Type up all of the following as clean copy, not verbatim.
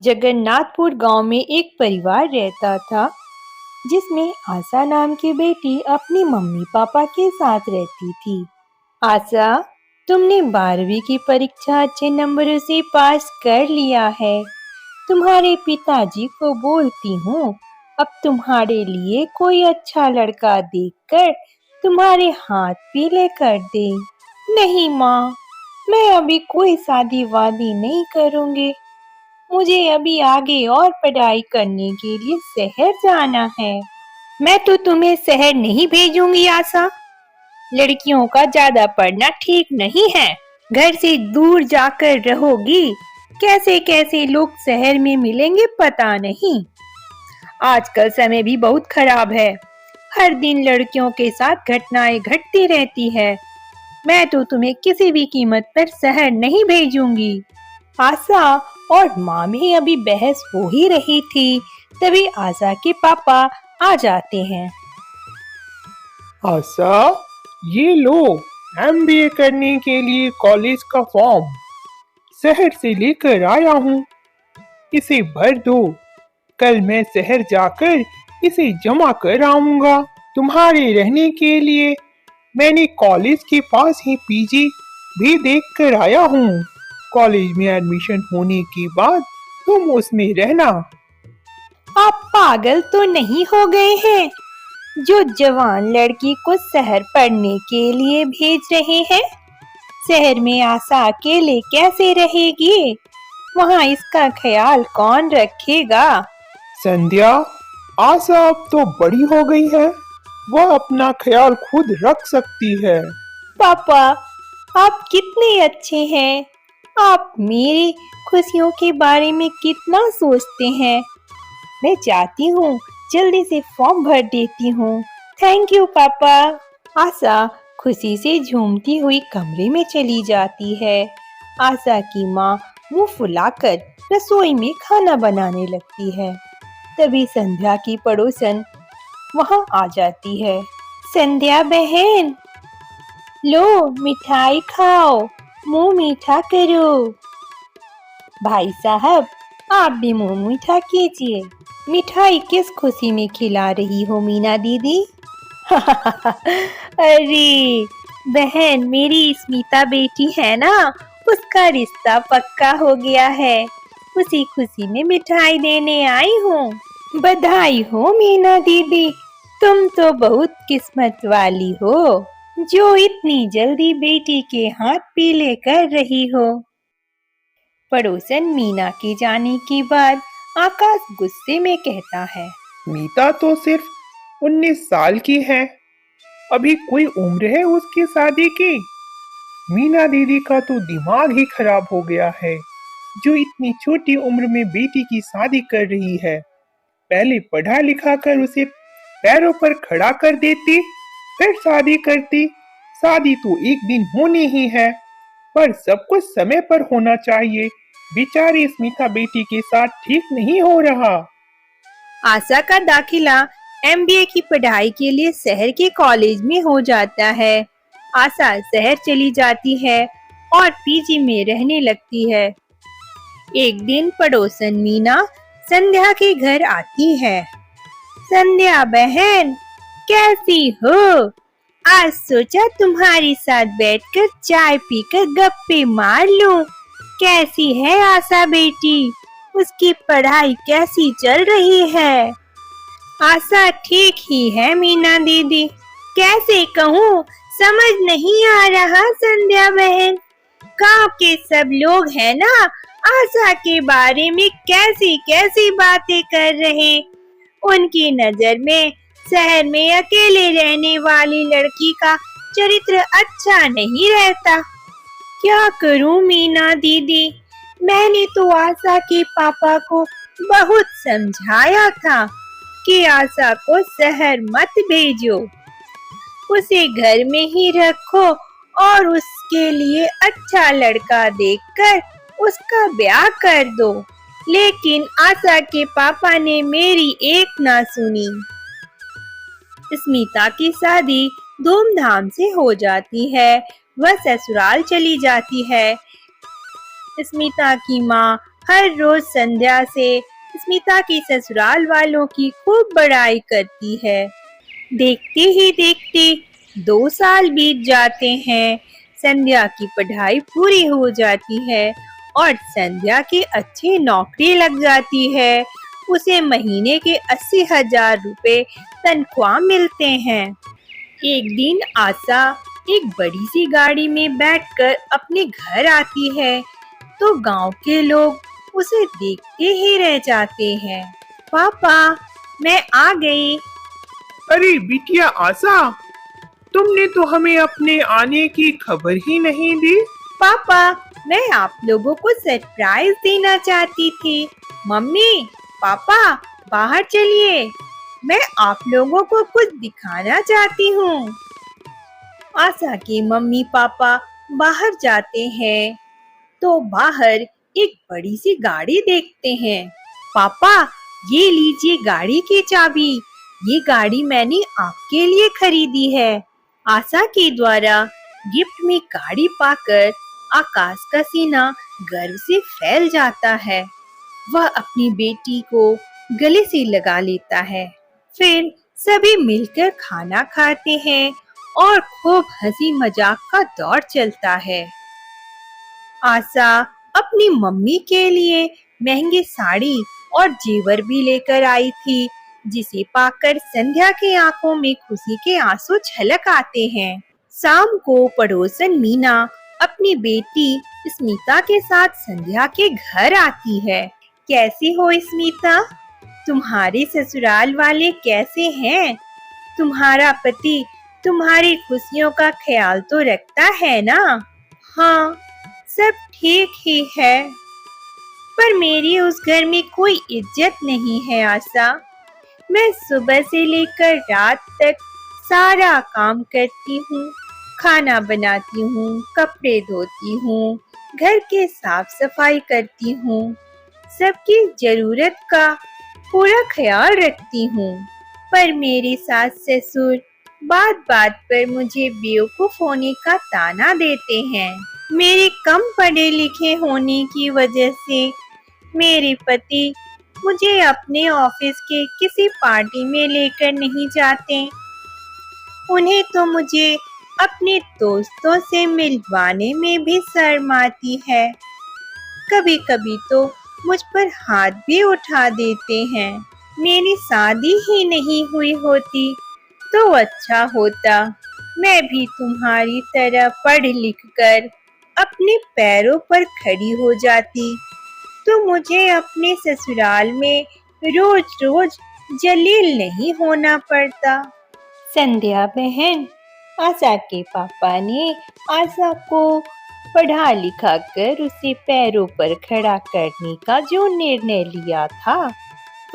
जगन्नाथपुर गांव में एक परिवार रहता था जिसमें आशा नाम की बेटी अपनी मम्मी पापा के साथ रहती थी। आशा, तुमने 12वीं की परीक्षा अच्छे नंबरों से पास कर लिया है। तुम्हारे पिताजी को बोलती हूँ, अब तुम्हारे लिए कोई अच्छा लड़का देखकर तुम्हारे हाथ पीले कर दे। नहीं माँ, मैं अभी कोई शादी वादी नहीं करूँगी। मुझे अभी आगे और पढ़ाई करने के लिए शहर जाना है। मैं तो तुम्हें शहर नहीं भेजूंगी आशा। लड़कियों का ज्यादा पढ़ना ठीक नहीं है। घर से दूर जाकर रहोगी। कैसे कैसे लोग शहर में मिलेंगे पता नहीं। आजकल समय भी बहुत खराब है। हर दिन लड़कियों के साथ घटनाएं घटती रहती है। मैं तो तुम्हें किसी भी कीमत पर शहर नहीं भेजूंगी। आशा और माँ में अभी बहस हो ही रही थी, तभी आशा के पापा आ जाते हैं। आशा, ये लो एमबीए करने के लिए कॉलेज का फॉर्म शहर से लेकर आया हूँ। इसे भर दो। कल मैं शहर जाकर इसे जमा कर आऊंगा। तुम्हारे रहने के लिए मैंने कॉलेज के पास ही पीजी भी देख कर आया हूँ। कॉलेज में एडमिशन होने के बाद तुम उसमें रहना। आप पागल तो नहीं हो गए हैं जो जवान लड़की को शहर पढ़ने के लिए भेज रहे हैं? शहर में आशा अकेले कैसे रहेगी? वहाँ इसका ख्याल कौन रखेगा? संध्या, आशा अब तो बड़ी हो गई है। वह अपना ख्याल खुद रख सकती है। पापा, आप कितने अच्छे हैं। आप मेरी खुशियों के बारे में कितना सोचते हैं। मैं चाहती हूँ जल्दी से फॉर्म भर देती हूँ। थैंक यू पापा। आशा खुशी से झूमती हुई कमरे में चली जाती है। आशा की माँ मुंह फुलाकर रसोई में खाना बनाने लगती है। तभी संध्या की पड़ोसन वहाँ आ जाती है। संध्या बहन, लो मिठाई खाओ, मुंह मीठा करो। भाई साहब, आप भी मुंह मीठा कीजिए। मिठाई किस खुशी में खिला रही हो मीना दीदी? अरे बहन, मेरी स्मिता बेटी है ना, उसका रिश्ता पक्का हो गया है। उसी खुशी में मिठाई देने आई हूँ। बधाई हो मीना दीदी, तुम तो बहुत किस्मत वाली हो जो इतनी जल्दी बेटी के हाथ पीले कर रही हो। पड़ोसन मीना के जाने के बाद आकाश गुस्से में कहता है, मीता तो सिर्फ 19 साल की है। अभी कोई उम्र है उसकी शादी की? मीना दीदी का तो दिमाग ही खराब हो गया है जो इतनी छोटी उम्र में बेटी की शादी कर रही है। पहले पढ़ा लिखा कर उसे पैरों पर खड़ा कर देती, फिर शादी करती। शादी तो एक दिन होनी ही है, पर सब कुछ समय पर होना चाहिए। बेचारी स्मिता बेटी के साथ ठीक नहीं हो रहा। आशा का दाखिला एमबीए की पढ़ाई के लिए शहर के कॉलेज में हो जाता है। आशा शहर चली जाती है और पीजी में रहने लगती है। एक दिन पड़ोसन मीना संध्या के घर आती है। संध्या बहन, कैसी हो? आज सोचा तुम्हारे साथ बैठकर चाय पीकर गप्पे मार लूं। कैसी है आशा बेटी? उसकी पढ़ाई कैसी चल रही है? आशा ठीक ही है मीना दीदी। कैसे कहूँ, समझ नहीं आ रहा संध्या बहन। गांव के सब लोग हैं ना, आशा के बारे में कैसी कैसी बातें कर रहे। उनकी नजर में शहर में अकेले रहने वाली लड़की का चरित्र अच्छा नहीं रहता। क्या करूं मीना दीदी? मैंने तो आशा के पापा को बहुत समझाया था कि आशा को शहर मत भेजो, उसे घर में ही रखो और उसके लिए अच्छा लड़का देखकर उसका ब्याह कर दो। लेकिन आशा के पापा ने मेरी एक ना सुनी। स्मिता की शादी धूमधाम से हो जाती है। वह ससुराल चली जाती है। स्मिता की माँ हर रोज संध्या से स्मिता की ससुराल वालों की खूब बड़ाई करती है। देखते ही देखते 2 साल बीत जाते हैं। संध्या की पढ़ाई पूरी हो जाती है और संध्या की अच्छी नौकरी लग जाती है। उसे महीने के 80,000 रुपए तनख्वाह मिलते हैं। एक दिन आशा एक बड़ी सी गाड़ी में बैठकर अपने घर आती है तो गांव के लोग उसे देखते ही रह जाते हैं। पापा, मैं आ गई। अरे बिटिया आशा, तुमने तो हमें अपने आने की खबर ही नहीं दी। पापा, मैं आप लोगों को सरप्राइज देना चाहती थी। मम्मी, पापा, बाहर चलिए, मैं आप लोगों को कुछ दिखाना चाहती हूँ। आशा के मम्मी पापा बाहर जाते हैं तो बाहर एक बड़ी सी गाड़ी देखते हैं। पापा, ये लीजिए गाड़ी की चाबी। ये गाड़ी मैंने आपके लिए खरीदी है। आशा के द्वारा गिफ्ट में गाड़ी पाकर आकाश का सीना गर्व से फैल जाता है। वह अपनी बेटी को गले से लगा लेता है। फिर सभी मिलकर खाना खाते हैं और खूब हंसी मजाक का दौर चलता है। आशा अपनी मम्मी के लिए महंगी साड़ी और जेवर भी लेकर आई थी, जिसे पाकर संध्या की आंखों में खुशी के आंसू छलक आते हैं। शाम को पड़ोसन मीना अपनी बेटी स्मिता के साथ संध्या के घर आती है। कैसी हो स्मिता? तुम्हारे ससुराल वाले कैसे हैं? तुम्हारा पति तुम्हारी खुशियों का ख्याल तो रखता है ना? हाँ, सब ठीक ही है, पर मेरी उस घर में कोई इज्जत नहीं है आशा। मैं सुबह से लेकर रात तक सारा काम करती हूँ, खाना बनाती हूँ, कपड़े धोती हूँ, घर के साफ सफाई करती हूँ, सबकी जरूरत का पूरा ख्याल रखती हूँ। पर मेरे सास ससुर बात बात पर मुझे बेवकूफ होने का ताना देते हैं। मेरे कम पढ़े लिखे होने की वजह से मेरे पति मुझे अपने ऑफिस के किसी पार्टी में लेकर नहीं जाते। उन्हें तो मुझे अपने दोस्तों से मिलवाने में भी शर्म आती है। कभी कभी तो मुझ पर हाथ भी उठा देते हैं। मेरी शादी ही नहीं हुई होती तो अच्छा होता। मैं भी तुम्हारी तरह पढ़ लिख कर अपने पैरों पर खड़ी हो जाती तो मुझे अपने ससुराल में रोज रोज जलील नहीं होना पड़ता। संध्या बहन, आशा के पापा ने आशा को पढ़ा लिखा कर उसे पैरों पर खड़ा करने का जो निर्णय लिया था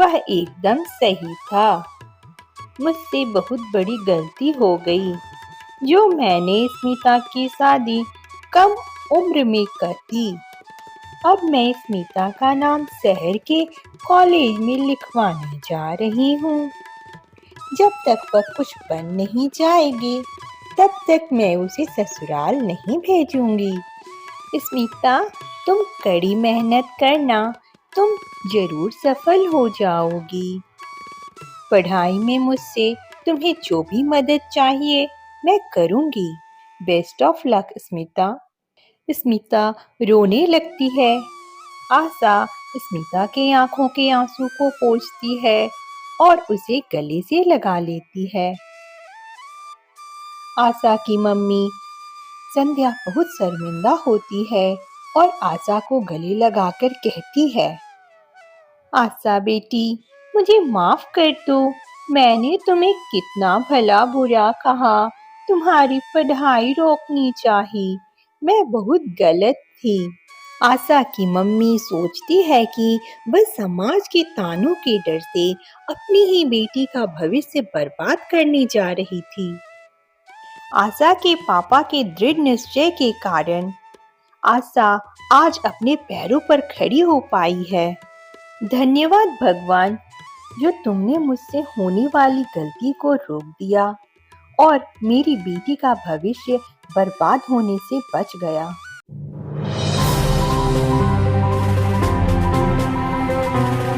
वह एकदम सही था। मुझसे बहुत बड़ी गलती हो गई जो मैंने स्मिता की शादी कम उम्र में कर दी। अब मैं स्मिता का नाम शहर के कॉलेज में लिखवाने जा रही हूँ। जब तक वह कुछ बन नहीं जाएगी तब तक मैं उसे ससुराल नहीं भेजूंगी। स्मिता, तुम कड़ी मेहनत करना, तुम जरूर सफल हो जाओगी। पढ़ाई में मुझसे तुम्हें जो भी मदद चाहिए मैं करूंगी। Best of luck Smita. Smita रोने लगती है। आशा स्मिता के आंखों के आंसू को पोंछती है और उसे गले से लगा लेती है। आशा की मम्मी संध्या बहुत शर्मिंदा होती है और आशा को गले लगाकर कहती है, आशा बेटी, मुझे माफ कर दो। मैंने तुम्हें कितना भला बुरा कहा। तुम्हारी पढ़ाई रोकनी चाहिए। मैं बहुत गलत थी। आशा की मम्मी सोचती है कि वह समाज के तानों के डर से अपनी ही बेटी का भविष्य बर्बाद करने जा रही थी। आशा के पापा के दृढ़ निश्चय के कारण आशा आज अपने पैरों पर खड़ी हो पाई है। धन्यवाद भगवान, जो तुमने मुझसे होने वाली गलती को रोक दिया और मेरी बेटी का भविष्य बर्बाद होने से बच गया।